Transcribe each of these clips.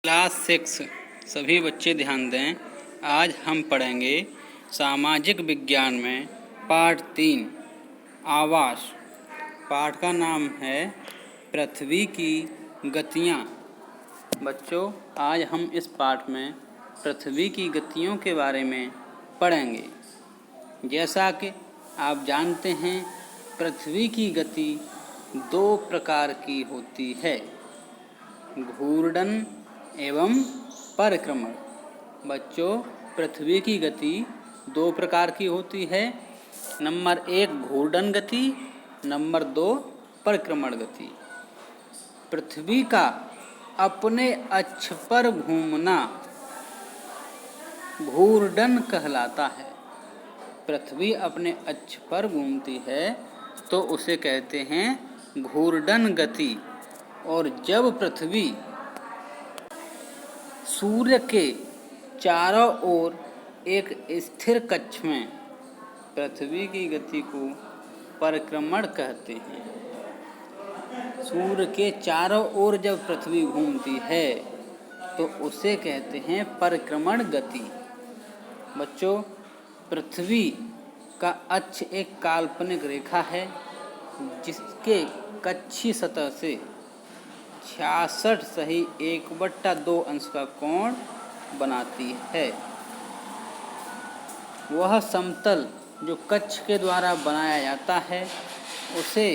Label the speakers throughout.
Speaker 1: Class 6 सभी बच्चे ध्यान दें। आज हम पढ़ेंगे सामाजिक विज्ञान में पाठ 3 आवास। पाठ का नाम है पृथ्वी की गतियाँ। बच्चों, आज हम इस पाठ में पृथ्वी की गतियों के बारे में पढ़ेंगे। जैसा कि आप जानते हैं, पृथ्वी की गति दो प्रकार की होती है, घूर्णन एवं परिक्रमण। बच्चों, पृथ्वी की गति दो प्रकार की होती है। नंबर 1 घूर्णन गति, नंबर 2 परिक्रमण गति। पृथ्वी का अपने अक्ष पर घूमना घूर्णन कहलाता है। पृथ्वी अपने अक्ष पर घूमती है तो उसे कहते हैं घूर्णन गति। और जब पृथ्वी सूर्य के चारों ओर एक स्थिर कक्ष में, पृथ्वी की गति को परिक्रमण कहते हैं। सूर्य के चारों ओर जब पृथ्वी घूमती है तो उसे कहते हैं परिक्रमण गति। बच्चों, पृथ्वी का अक्ष एक काल्पनिक रेखा है जिसके कक्षीय सतह से 66 सही 1/2 अंश का कोण बनाती है। वह समतल जो कक्ष के द्वारा बनाया जाता है उसे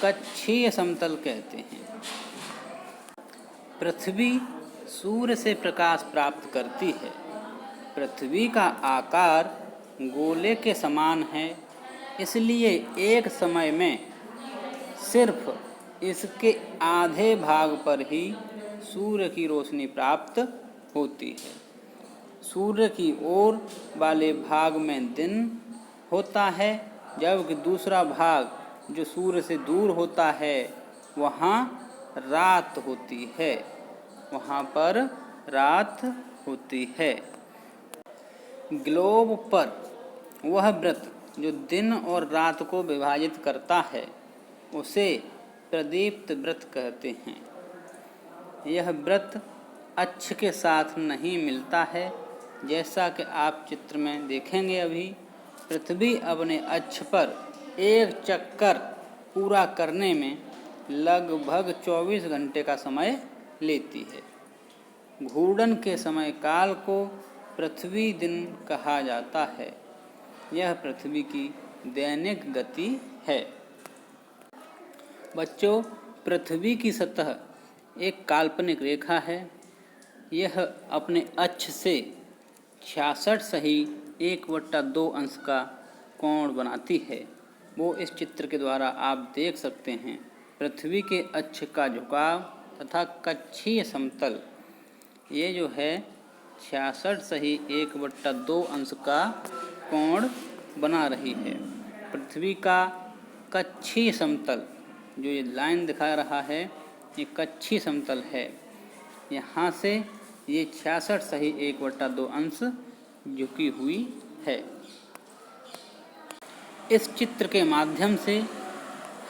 Speaker 1: कक्षीय समतल कहते हैं। पृथ्वी सूर्य से प्रकाश प्राप्त करती है। पृथ्वी का आकार गोले के समान है, इसलिए एक समय में सिर्फ इसके आधे भाग पर ही सूर्य की रोशनी प्राप्त होती है। सूर्य की ओर वाले भाग में दिन होता है, जबकि दूसरा भाग जो सूर्य से दूर होता है वहाँ रात होती है। वहाँ पर रात होती है। ग्लोब पर वह वृत्त जो दिन और रात को विभाजित करता है उसे प्रदीप्त वृत्त कहते हैं। यह वृत्त अक्ष के साथ नहीं मिलता है, जैसा कि आप चित्र में देखेंगे। अभी पृथ्वी अपने अक्ष पर एक चक्कर पूरा करने में लगभग 24 घंटे का समय लेती है। घूर्णन के समय काल को पृथ्वी दिन कहा जाता है। यह पृथ्वी की दैनिक गति है। बच्चों, पृथ्वी की सतह एक काल्पनिक रेखा है। यह अपने अक्ष से 66 सही 1/2 अंश का कोण बनाती है। वो इस चित्र के द्वारा आप देख सकते हैं। पृथ्वी के अक्ष का झुकाव तथा कक्षीय समतल, ये जो है 66 सही 1/2 अंश का कोण बना रही है। पृथ्वी का कक्षीय समतल, जो ये लाइन दिखा रहा है, ये कक्षीय समतल है। यहाँ से ये 66 सही 1/2 अंश झुकी हुई है। इस चित्र के माध्यम से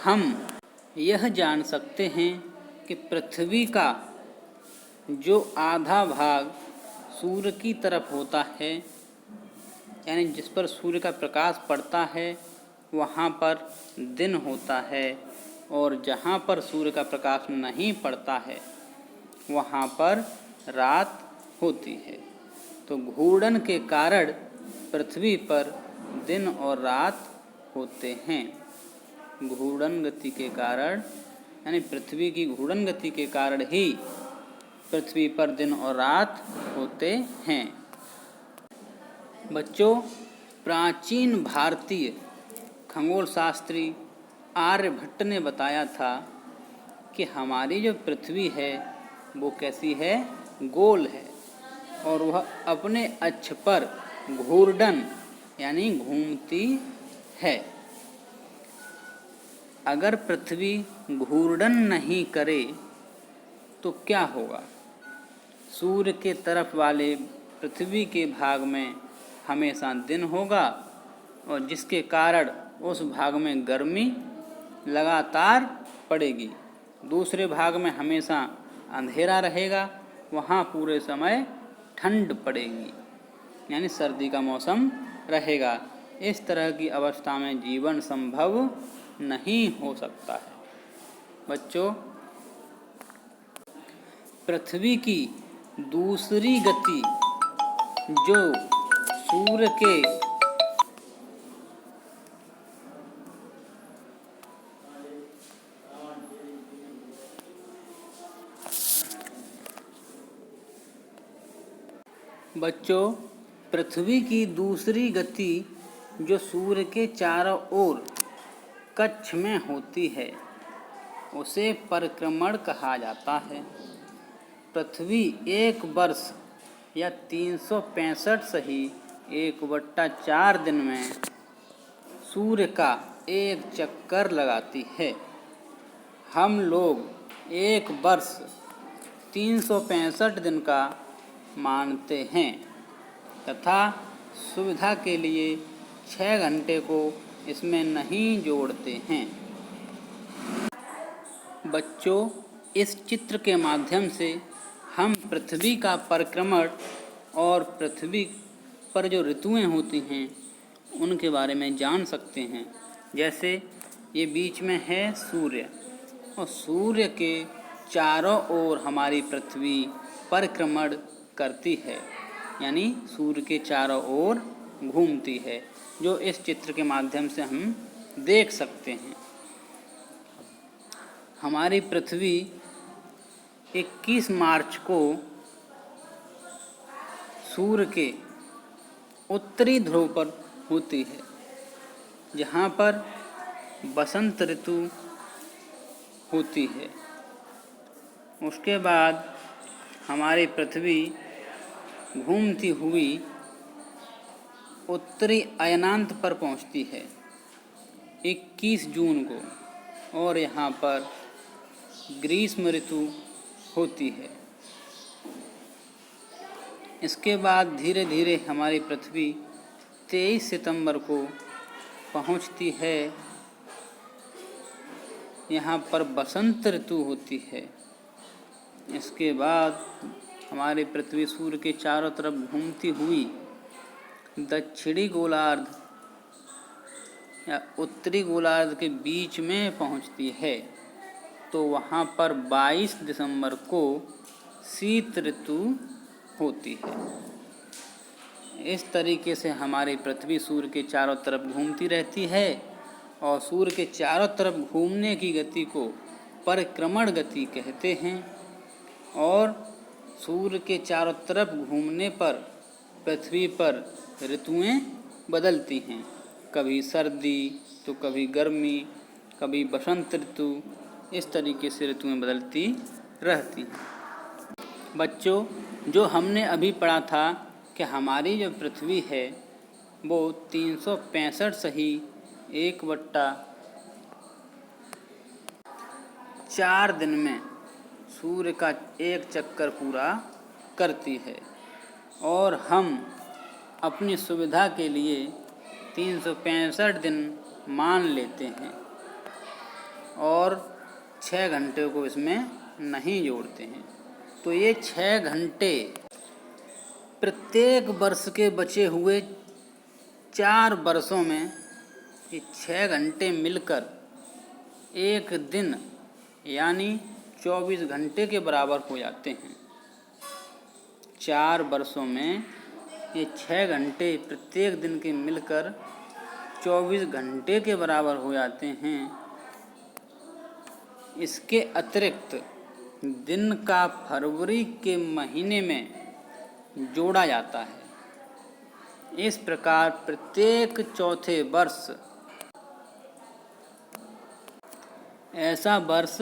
Speaker 1: हम यह जान सकते हैं कि पृथ्वी का जो आधा भाग सूर्य की तरफ होता है, यानी जिस पर सूर्य का प्रकाश पड़ता है, वहाँ पर दिन होता है, और जहाँ पर सूर्य का प्रकाश नहीं पड़ता है वहाँ पर रात होती है। तो घूर्णन के कारण पृथ्वी पर दिन और रात होते हैं। घूर्णन गति के कारण, यानी पृथ्वी की घूर्णन गति के कारण ही पृथ्वी पर दिन और रात होते हैं। बच्चों, प्राचीन भारतीय खगोल शास्त्री आर्यभट्ट ने बताया था कि हमारी जो पृथ्वी है वो कैसी है, गोल है, और वह अपने अक्ष पर घूर्णन यानी घूमती है। अगर पृथ्वी घूर्णन नहीं करे तो क्या होगा? सूर्य के तरफ वाले पृथ्वी के भाग में हमेशा दिन होगा, और जिसके कारण उस भाग में गर्मी लगातार पड़ेगी। दूसरे भाग में हमेशा अंधेरा रहेगा वहाँ पूरे समय ठंड पड़ेगी, यानी सर्दी का मौसम रहेगा। इस तरह की अवस्था में जीवन संभव नहीं हो सकता है। बच्चों, पृथ्वी की दूसरी गति जो सूर्य के पृथ्वी की दूसरी गति जो सूर्य के चारों ओर कक्ष में होती है उसे परिक्रमण कहा जाता है। पृथ्वी एक वर्ष या 365 सही 1/4 दिन में सूर्य का एक चक्कर लगाती है। हम लोग एक वर्ष 365 दिन का मानते हैं तथा सुविधा के लिए 6 घंटे को इसमें नहीं जोड़ते हैं। बच्चों, इस चित्र के माध्यम से हम पृथ्वी का परिक्रमण और पृथ्वी पर जो ऋतुएं होती हैं उनके बारे में जान सकते हैं। जैसे ये बीच में है सूर्य, और सूर्य के चारों ओर हमारी पृथ्वी परिक्रमण करती है, यानी सूर्य के चारों ओर घूमती है, जो इस चित्र के माध्यम से हम देख सकते हैं। हमारी पृथ्वी 21 मार्च को सूर्य के उत्तरी ध्रुव पर होती है, जहाँ पर बसंत ऋतु होती है। उसके बाद हमारी पृथ्वी घूमती हुई उत्तरी अयनांत पर पहुँचती है 21 जून को, और यहाँ पर ग्रीष्म ऋतु होती है। इसके बाद धीरे धीरे हमारी पृथ्वी 23 सितंबर को पहुँचती है, यहाँ पर बसंत ऋतु होती है। इसके बाद हमारी पृथ्वी सूर्य के चारों तरफ घूमती हुई दक्षिणी गोलार्ध या उत्तरी गोलार्ध के बीच में पहुंचती है, तो वहाँ पर 22 दिसंबर को शीत ऋतु होती है। इस तरीके से हमारी पृथ्वी सूर्य के चारों तरफ घूमती रहती है, और सूर्य के चारों तरफ घूमने की गति को परिक्रमण गति कहते हैं। और सूर्य के चारों तरफ घूमने पर पृथ्वी पर ऋतुएं बदलती हैं, कभी सर्दी तो कभी गर्मी, कभी बसंत ऋतु, इस तरीके से ऋतुएं बदलती रहती हैं। बच्चों, जो हमने अभी पढ़ा था कि हमारी जो पृथ्वी है वो 365 सही 1/4 दिन में सूर्य का एक चक्कर पूरा करती है, और हम अपनी सुविधा के लिए 365 दिन मान लेते हैं और 6 घंटे को इसमें नहीं जोड़ते हैं। तो ये 6 घंटे प्रत्येक वर्ष के बचे हुए 4 वर्षों में ये 6 घंटे मिलकर एक दिन यानी 24 घंटे के बराबर हो जाते हैं। 4 वर्षों में ये 6 घंटे प्रत्येक दिन के मिलकर 24 घंटे के बराबर हो जाते हैं। इसके अतिरिक्त दिन का फरवरी के महीने में जोड़ा जाता है। इस प्रकार प्रत्येक चौथे वर्ष ऐसा वर्ष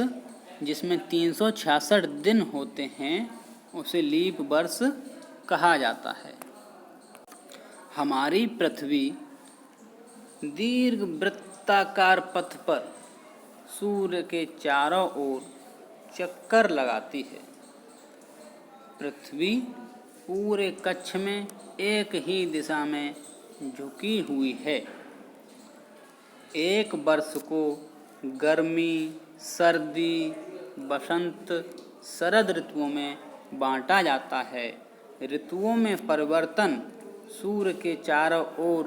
Speaker 1: जिसमें 366 दिन होते हैं उसे लीप वर्ष कहा जाता है। हमारी पृथ्वी दीर्घ वृत्ताकार पथ पर सूर्य के चारों ओर चक्कर लगाती है। पृथ्वी पूरे कक्ष में एक ही दिशा में झुकी हुई है। एक वर्ष को गर्मी, सर्दी, बसंत, शरद ऋतुओं में बांटा जाता है। ऋतुओं में परिवर्तन सूर्य के चारों ओर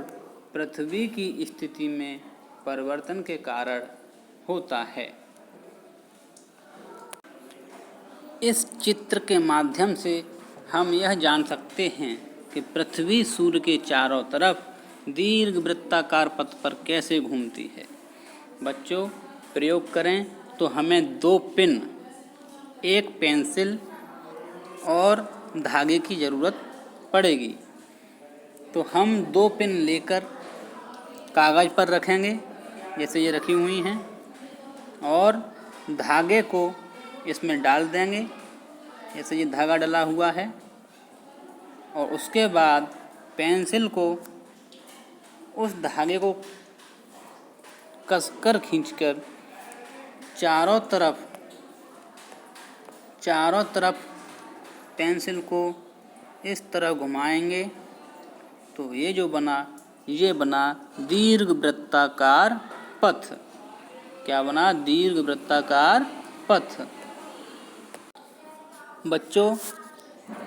Speaker 1: पृथ्वी की स्थिति में परिवर्तन के कारण होता है। इस चित्र के माध्यम से हम यह जान सकते हैं कि पृथ्वी सूर्य के चारों तरफ दीर्घ वृत्ताकार पथ पर कैसे घूमती है। बच्चों, प्रयोग करें तो हमें 2 पिन, एक पेंसिल और धागे की ज़रूरत पड़ेगी। तो हम 2 पिन लेकर कागज़ पर रखेंगे, जैसे ये रखी हुई हैं, और धागे को इसमें डाल देंगे, जैसे ये धागा डला हुआ है। और उसके बाद पेंसिल को उस धागे को कसकर खींचकर चारों तरफ पेंसिल को इस तरह घुमाएंगे तो ये बना दीर्घ वृत्ताकार पथ। क्या बना? दीर्घ वृत्ताकार पथ। बच्चों,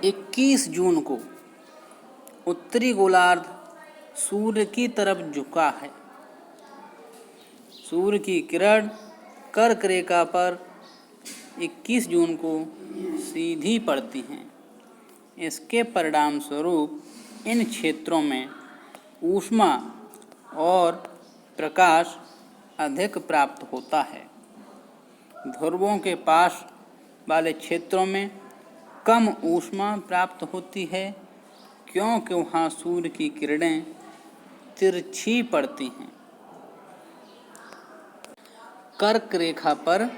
Speaker 1: 21 जून को उत्तरी गोलार्ध सूर्य की तरफ झुका है। सूर्य की किरण कर्क रेखा पर 21 जून को सीधी पड़ती हैं। इसके परिणाम स्वरूप इन क्षेत्रों में ऊष्मा और प्रकाश अधिक प्राप्त होता है। ध्रुवों के पास वाले क्षेत्रों में कम ऊष्मा प्राप्त होती है, क्योंकि वहाँ सूर्य की किरणें तिरछी पड़ती हैं। कर्क रेखा पर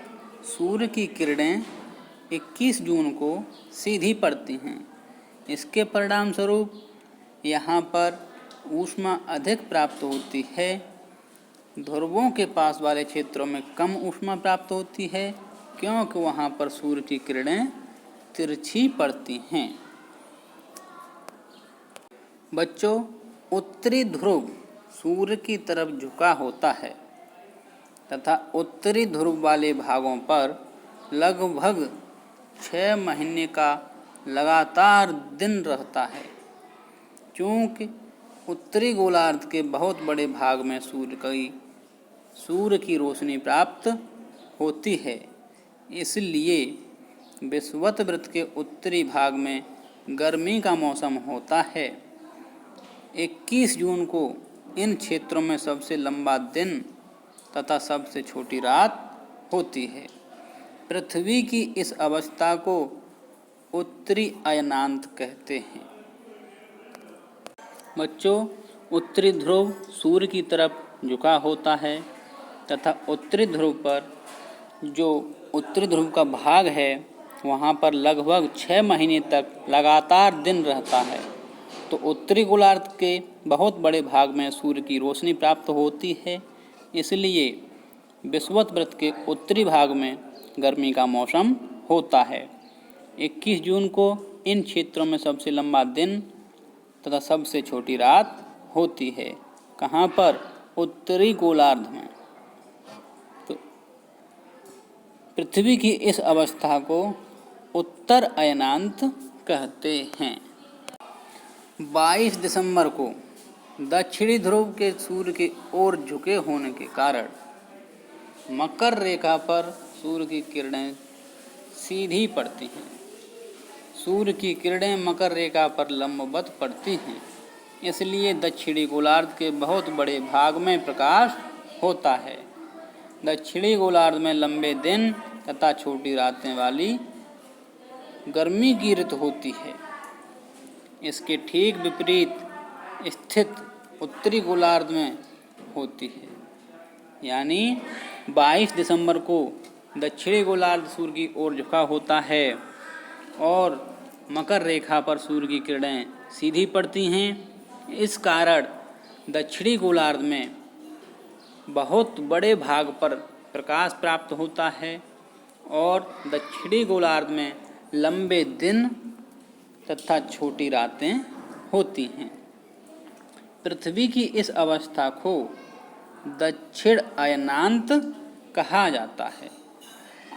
Speaker 1: सूर्य की किरणें 21 जून को सीधी पड़ती हैं। इसके परिणाम स्वरूप यहाँ पर ऊष्मा अधिक प्राप्त होती है। ध्रुवों के पास वाले क्षेत्रों में कम ऊष्मा प्राप्त होती है, क्योंकि वहाँ पर सूर्य की किरणें तिरछी पड़ती हैं। बच्चों, उत्तरी ध्रुव सूर्य की तरफ झुका होता है तथा उत्तरी ध्रुव वाले भागों पर लगभग 6 महीने का लगातार दिन रहता है। क्योंकि उत्तरी गोलार्ध के बहुत बड़े भाग में सूर्य की रोशनी प्राप्त होती है, इसलिए विषुवत के उत्तरी भाग में गर्मी का मौसम होता है। 21 जून को इन क्षेत्रों में सबसे लंबा दिन तथा सबसे छोटी रात होती है। पृथ्वी की इस अवस्था को उत्तरी अयनांत कहते हैं। बच्चों, उत्तरी ध्रुव सूर्य की तरफ झुका होता है तथा उत्तरी ध्रुव पर जो उत्तरी ध्रुव का भाग है वहाँ पर लगभग 6 महीने तक लगातार दिन रहता है। तो उत्तरी गोलार्ध के बहुत बड़े भाग में सूर्य की रोशनी प्राप्त होती है, इसलिए विषुवत वृत्त के उत्तरी भाग में गर्मी का मौसम होता है। 21 जून को इन क्षेत्रों में सबसे लंबा दिन तथा सबसे छोटी रात होती है। कहाँ पर? उत्तरी गोलार्ध में। तो पृथ्वी की इस अवस्था को उत्तर अयनांत कहते हैं। 22 दिसंबर को दक्षिणी ध्रुव के सूर्य की ओर झुके होने के कारण मकर रेखा पर सूर्य की किरणें सीधी पड़ती हैं। सूर्य की किरणें मकर रेखा पर लंबवत पड़ती हैं, इसलिए दक्षिणी गोलार्ध के बहुत बड़े भाग में प्रकाश होता है। दक्षिणी गोलार्ध में लंबे दिन तथा छोटी रातें वाली गर्मी की ऋतु होती है। इसके ठीक विपरीत स्थित उत्तरी गोलार्ध में होती है। यानी 22 दिसंबर को दक्षिणी गोलार्ध सूर्य की ओर झुका होता है और मकर रेखा पर सूर्य की किरणें सीधी पड़ती हैं। इस कारण दक्षिणी गोलार्ध में बहुत बड़े भाग पर प्रकाश प्राप्त होता है और दक्षिणी गोलार्ध में लंबे दिन तथा छोटी रातें होती हैं। पृथ्वी की इस अवस्था को दक्षिण अयनांत कहा जाता है।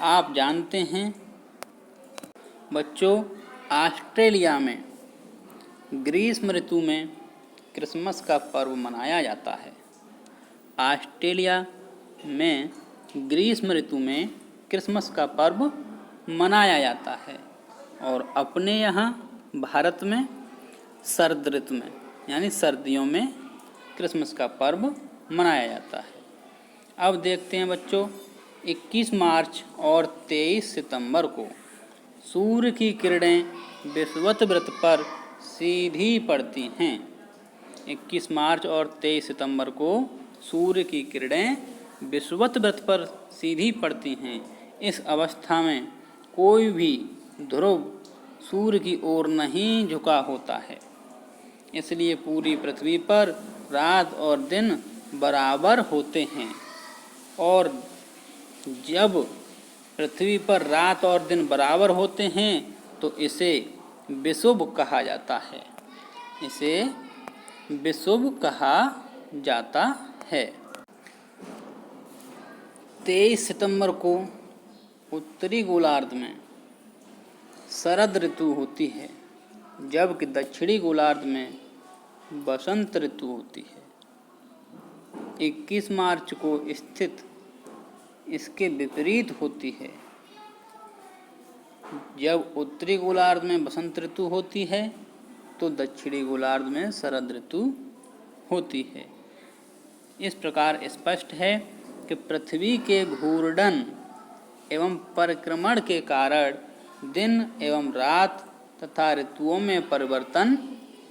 Speaker 1: आप जानते हैं बच्चों, ऑस्ट्रेलिया में ग्रीष्म ऋतु में क्रिसमस का पर्व मनाया जाता है। ऑस्ट्रेलिया में ग्रीष्म ऋतु में क्रिसमस का पर्व मनाया जाता है और अपने यहाँ भारत में शरद ऋतु में यानी सर्दियों में क्रिसमस का पर्व मनाया जाता है। अब देखते हैं बच्चों, 21 मार्च और 23 सितंबर को सूर्य की किरणें विषुवत वृत्त पर सीधी पड़ती हैं। 21 मार्च और 23 सितंबर को सूर्य की किरणें विषुवत वृत्त पर सीधी पड़ती हैं। इस अवस्था में कोई भी ध्रुव सूर्य की ओर नहीं झुका होता है, इसलिए पूरी पृथ्वी पर रात और दिन बराबर होते हैं। और जब पृथ्वी पर रात और दिन बराबर होते हैं तो इसे विषुव कहा जाता है। इसे विषुव कहा जाता है। 23 सितंबर को उत्तरी गोलार्ध में शरद ऋतु होती है, जबकि दक्षिणी गोलार्ध में बसंत ऋतु होती है। 21 मार्च को स्थित इसके विपरीत होती है। जब उत्तरी गोलार्ध में बसंत ऋतु होती है तो दक्षिणी गोलार्ध में शरद ऋतु होती है। इस प्रकार स्पष्ट है कि पृथ्वी के घूर्णन एवं परिक्रमण के कारण दिन एवं रात तथा ऋतुओं में परिवर्तन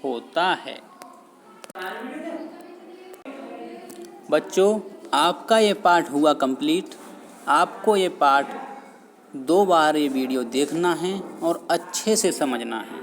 Speaker 1: होता है। बच्चों, आपका ये पाठ हुआ कंप्लीट। आपको ये पाठ 2 बार ये वीडियो देखना है और अच्छे से समझना है।